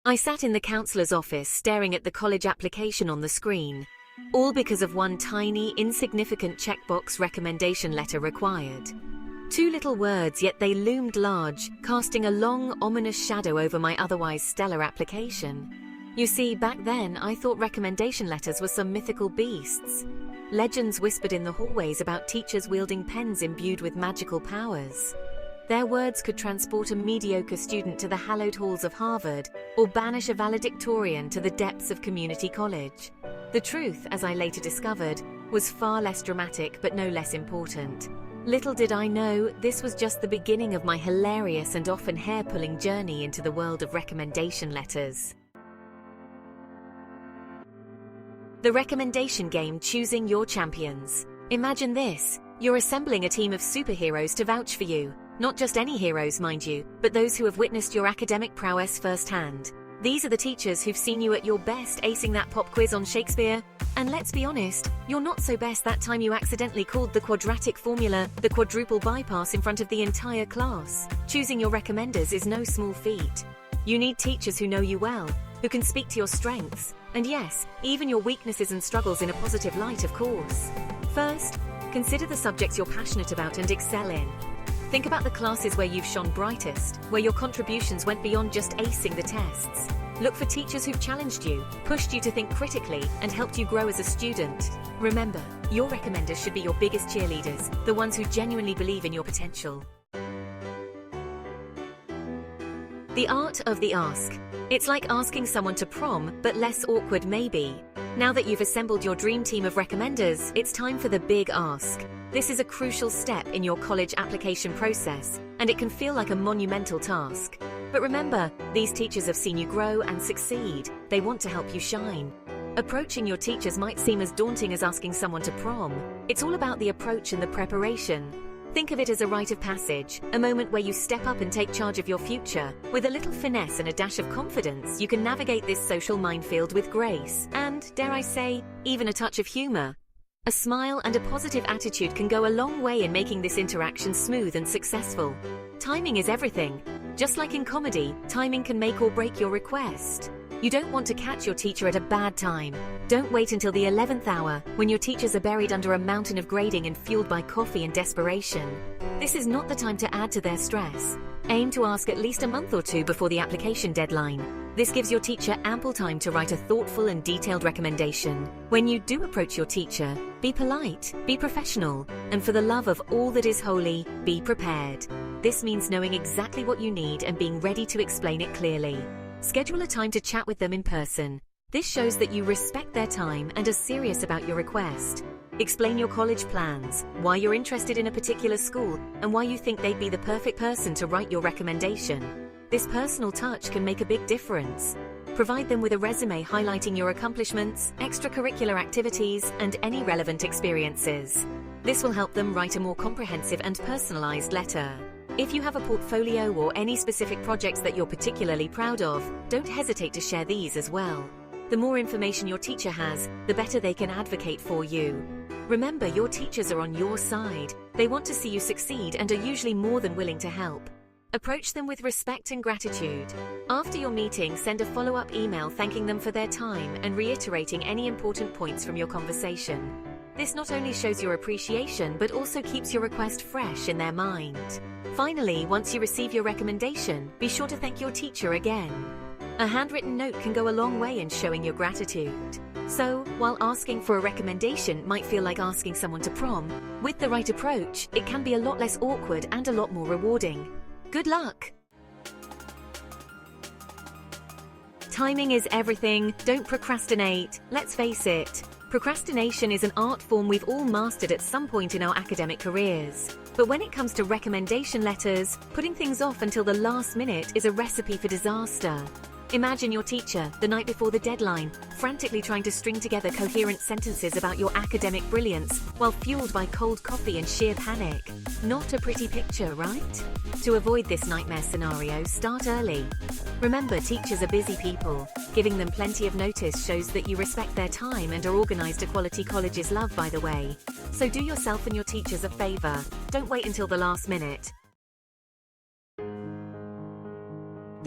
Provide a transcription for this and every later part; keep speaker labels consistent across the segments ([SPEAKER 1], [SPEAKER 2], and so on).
[SPEAKER 1] I sat in the counselor's office staring at the college application on the screen, all because of one tiny, insignificant checkbox recommendation letter required. 2 little words, yet they loomed large, casting a long, ominous shadow over my otherwise stellar application. You see, back then, I thought recommendation letters were some mythical beasts. Legends whispered in the hallways about teachers wielding pens imbued with magical powers. Their words could transport a mediocre student to the hallowed halls of Harvard, or banish a valedictorian to the depths of community college. The truth, as I later discovered, was far less dramatic but no less important. Little did I know, this was just the beginning of my hilarious and often hair-pulling journey into the world of recommendation letters. The recommendation game, choosing your champions. Imagine this: you're assembling a team of superheroes to vouch for you. Not just any heroes, mind you, but those who have witnessed your academic prowess firsthand. These are the teachers who've seen you at your best acing that pop quiz on Shakespeare. And let's be honest, you're not so best that time you accidentally called the quadratic formula the quadruple bypass in front of the entire class. Choosing your recommenders is no small feat. You need teachers who know you well, who can speak to your strengths, and yes, even your weaknesses and struggles in a positive light, of course. First, consider the subjects you're passionate about and excel in. Think about the classes where you've shone brightest, where your contributions went beyond just acing the tests. Look for teachers who've challenged you, pushed you to think critically, and helped you grow as a student. Remember, your recommenders should be your biggest cheerleaders, the ones who genuinely believe in your potential. The art of the ask. It's like asking someone to prom, but less awkward maybe. Now that you've assembled your dream team of recommenders, it's time for the big ask. This is a crucial step in your college application process, and it can feel like a monumental task. But remember, these teachers have seen you grow and succeed. They want to help you shine. Approaching your teachers might seem as daunting as asking someone to prom. It's all about the approach and the preparation. Think of it as a rite of passage, a moment where you step up and take charge of your future. With a little finesse and a dash of confidence, you can navigate this social minefield with grace and, dare I say, even a touch of humor. A smile and a positive attitude can go a long way in making this interaction smooth and successful. Timing is everything. Just like in comedy, timing can make or break your request. You don't want to catch your teacher at a bad time. Don't wait until the 11th hour, when your teachers are buried under a mountain of grading and fueled by coffee and desperation. This is not the time to add to their stress. Aim to ask at least a month or 2 before the application deadline. This gives your teacher ample time to write a thoughtful and detailed recommendation. When you do approach your teacher, be polite, be professional, and for the love of all that is holy, be prepared. This means knowing exactly what you need and being ready to explain it clearly. Schedule a time to chat with them in person. This shows that you respect their time and are serious about your request. Explain your college plans, why you're interested in a particular school, and why you think they'd be the perfect person to write your recommendation. This personal touch can make a big difference. Provide them with a resume highlighting your accomplishments, extracurricular activities, and any relevant experiences. This will help them write a more comprehensive and personalized letter. If you have a portfolio or any specific projects that you're particularly proud of, don't hesitate to share these as well. The more information your teacher has, the better they can advocate for you. Remember, your teachers are on your side. They want to see you succeed and are usually more than willing to help. Approach them with respect and gratitude. After your meeting, send a follow-up email thanking them for their time and reiterating any important points from your conversation. This not only shows your appreciation, but also keeps your request fresh in their mind. Finally, once you receive your recommendation, be sure to thank your teacher again. A handwritten note can go a long way in showing your gratitude. So, while asking for a recommendation might feel like asking someone to prom, with the right approach, it can be a lot less awkward and a lot more rewarding. Good luck! Timing is everything. Don't procrastinate. Let's face it. Procrastination is an art form we've all mastered at some point in our academic careers. But when it comes to recommendation letters, putting things off until the last minute is a recipe for disaster. Imagine your teacher, the night before the deadline, frantically trying to string together coherent sentences about your academic brilliance while fueled by cold coffee and sheer panic. Not a pretty picture, right? To avoid this nightmare scenario, start early. Remember, teachers are busy people. Giving them plenty of notice shows that you respect their time and are organized to quality colleges love, by the way. So do yourself and your teachers a favor. Don't wait until the last minute.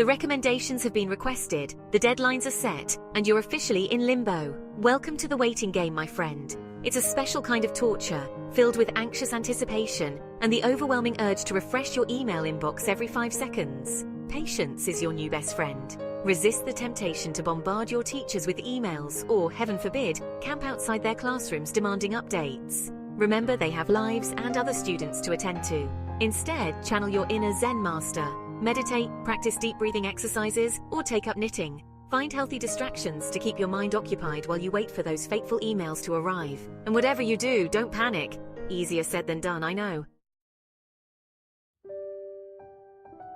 [SPEAKER 1] The recommendations have been requested, the deadlines are set, and you're officially in limbo. Welcome to the waiting game, my friend. It's a special kind of torture, filled with anxious anticipation and the overwhelming urge to refresh your email inbox every 5 seconds. Patience is your new best friend. Resist the temptation to bombard your teachers with emails or, heaven forbid, camp outside their classrooms demanding updates. Remember, they have lives and other students to attend to. Instead, channel your inner Zen master. Meditate, practice deep breathing exercises, or take up knitting. Find healthy distractions to keep your mind occupied while you wait for those fateful emails to arrive. And whatever you do, don't panic. Easier said than done, I know.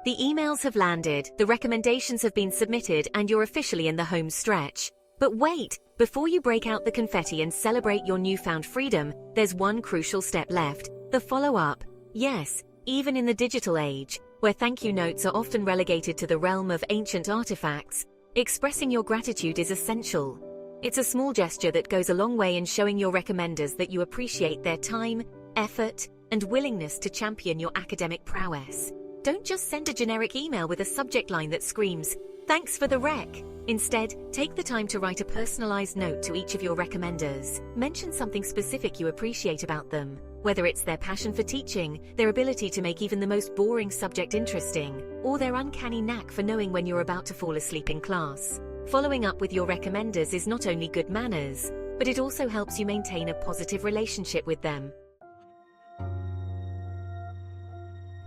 [SPEAKER 1] The emails have landed, the recommendations have been submitted, and you're officially in the home stretch. But wait, before you break out the confetti and celebrate your newfound freedom, there's one crucial step left: the follow-up. Yes, even in the digital age, where thank you notes are often relegated to the realm of ancient artifacts, expressing your gratitude is essential. It's a small gesture that goes a long way in showing your recommenders that you appreciate their time, effort, and willingness to champion your academic prowess. Don't just send a generic email with a subject line that screams, "Thanks for the rec." Instead, take the time to write a personalized note to each of your recommenders. Mention something specific you appreciate about them, whether it's their passion for teaching, their ability to make even the most boring subject interesting, or their uncanny knack for knowing when you're about to fall asleep in class. Following up with your recommenders is not only good manners, but it also helps you maintain a positive relationship with them.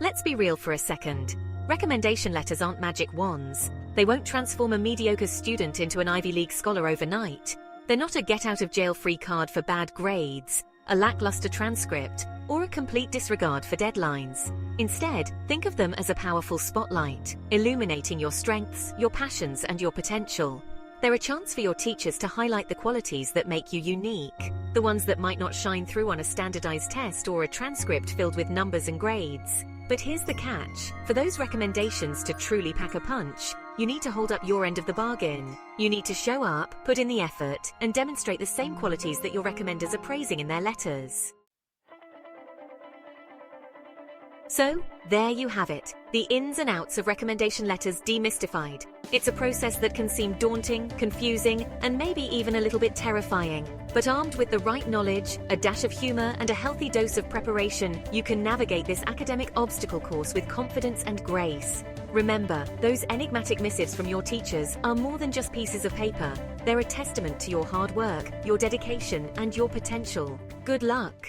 [SPEAKER 1] Let's be real for a second. Recommendation letters aren't magic wands. They won't transform a mediocre student into an Ivy League scholar overnight. They're not a get-out-of-jail-free card for bad grades, a lackluster transcript, or a complete disregard for deadlines. Instead, think of them as a powerful spotlight, illuminating your strengths, your passions, and your potential. They're a chance for your teachers to highlight the qualities that make you unique, the ones that might not shine through on a standardized test or a transcript filled with numbers and grades. But here's the catch. For those recommendations to truly pack a punch, you need to hold up your end of the bargain. You need to show up, put in the effort, and demonstrate the same qualities that your recommenders are praising in their letters. So, there you have it, the ins and outs of recommendation letters demystified. It's a process that can seem daunting, confusing, and maybe even a little bit terrifying. But armed with the right knowledge, a dash of humor, and a healthy dose of preparation, you can navigate this academic obstacle course with confidence and grace. Remember, those enigmatic missives from your teachers are more than just pieces of paper. They're a testament to your hard work, your dedication, and your potential. Good luck!